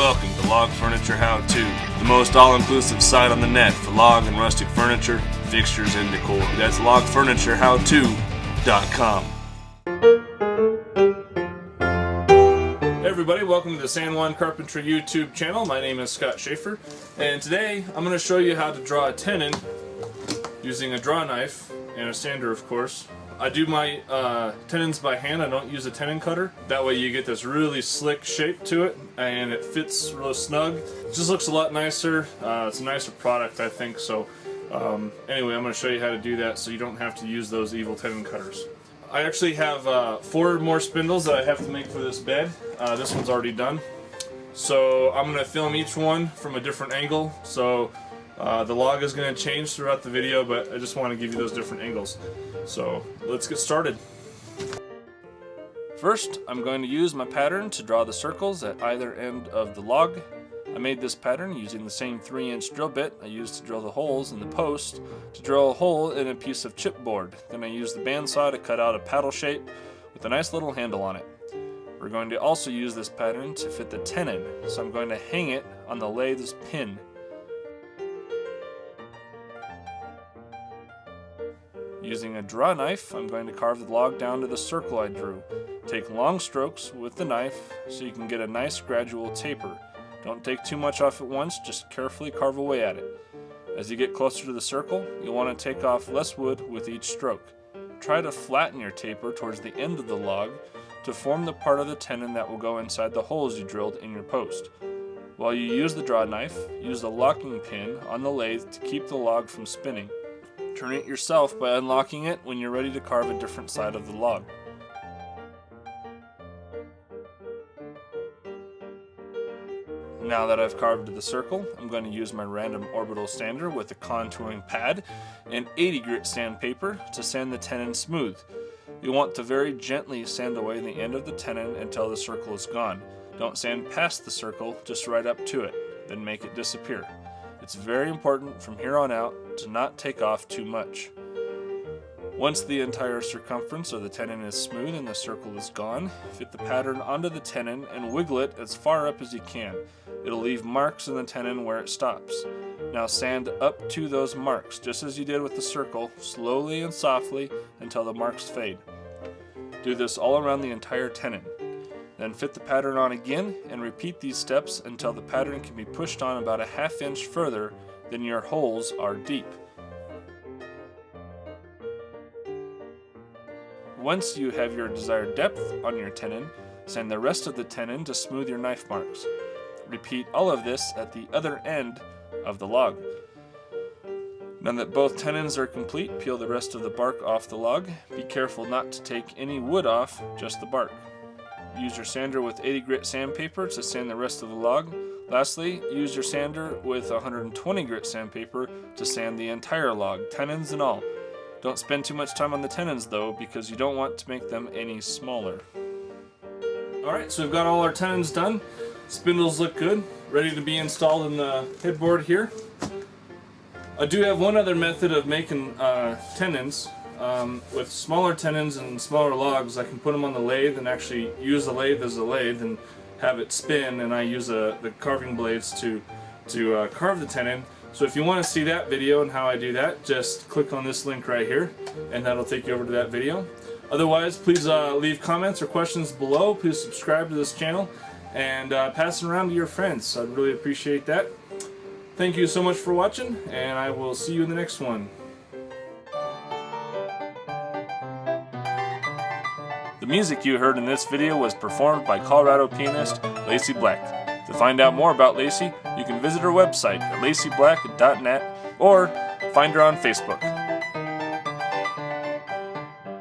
Welcome to Log Furniture How To, the most all-inclusive site on the net for log and rustic furniture, fixtures, and decor. That's logfurnitureHowTo.com. Hey everybody, welcome to the San Juan Carpentry YouTube channel. My name is Scott Schaefer, and today I'm going to show you how to draw a tenon using a draw knife and a sander, of course. I do my tenons by hand. I don't use a tenon cutter. That way you get this really slick shape to it and it fits real snug. It just looks a lot nicer. It's a nicer product, I think. So anyway, I'm going to show you how to do that so you don't have to use those evil tenon cutters. I actually have 4 more spindles that I have to make for this bed. This one's already done. So I'm going to film each one from a different angle. So the log is going to change throughout the video, but I just want to give you those different angles. So let's get started. First, I'm going to use my pattern to draw the circles at either end of the log. I made this pattern using the same 3-inch drill bit I used to drill the holes in the post to drill a hole in a piece of chipboard. Then I used the bandsaw to cut out a paddle shape with a nice little handle on it. We're going to also use this pattern to fit the tenon, so I'm going to hang it on the lathe's pin. Using a draw knife, I'm going to carve the log down to the circle I drew. Take long strokes with the knife so you can get a nice gradual taper. Don't take too much off at once, just carefully carve away at it. As you get closer to the circle, you'll want to take off less wood with each stroke. Try to flatten your taper towards the end of the log to form the part of the tenon that will go inside the holes you drilled in your post. While you use the draw knife, use the locking pin on the lathe to keep the log from spinning. Turn it yourself by unlocking it when you're ready to carve a different side of the log. Now that I've carved the circle, I'm going to use my random orbital sander with a contouring pad and 80 grit sandpaper to sand the tenon smooth. You want to very gently sand away the end of the tenon until the circle is gone. Don't sand past the circle, just right up to it, then make it disappear. It's very important from here on out to not take off too much. Once the entire circumference of the tenon is smooth and the circle is gone, fit the pattern onto the tenon and wiggle it as far up as you can. It'll leave marks in the tenon where it stops. Now sand up to those marks, just as you did with the circle, slowly and softly until the marks fade. Do this all around the entire tenon. Then fit the pattern on again and repeat these steps until the pattern can be pushed on about a ½ inch further than your holes are deep. Once you have your desired depth on your tenon, sand the rest of the tenon to smooth your knife marks. Repeat all of this at the other end of the log. Now that both tenons are complete, peel the rest of the bark off the log. Be careful not to take any wood off, just the bark. Use your sander with 80 grit sandpaper to sand the rest of the log. Lastly, use your sander with 120 grit sandpaper to sand the entire log, tenons and all. Don't spend too much time on the tenons though, because you don't want to make them any smaller. Alright, so we've got all our tenons done. Spindles look good, ready to be installed in the headboard here. I do have one other method of making tenons. With smaller tenons and smaller logs, I can put them on the lathe and actually use the lathe as a lathe and have it spin, and I use the carving blades to carve the tenon. So if you want to see that video and how I do that, just click on this link right here and that'll take you over to that video. Otherwise, please leave comments or questions below. Please subscribe to this channel and pass it around to your friends. I'd really appreciate that. Thank you so much for watching, and I will see you in the next one. The music you heard in this video was performed by Colorado pianist Lacey Black. To find out more about Lacey, you can visit her website at lacyblack.net or find her on Facebook.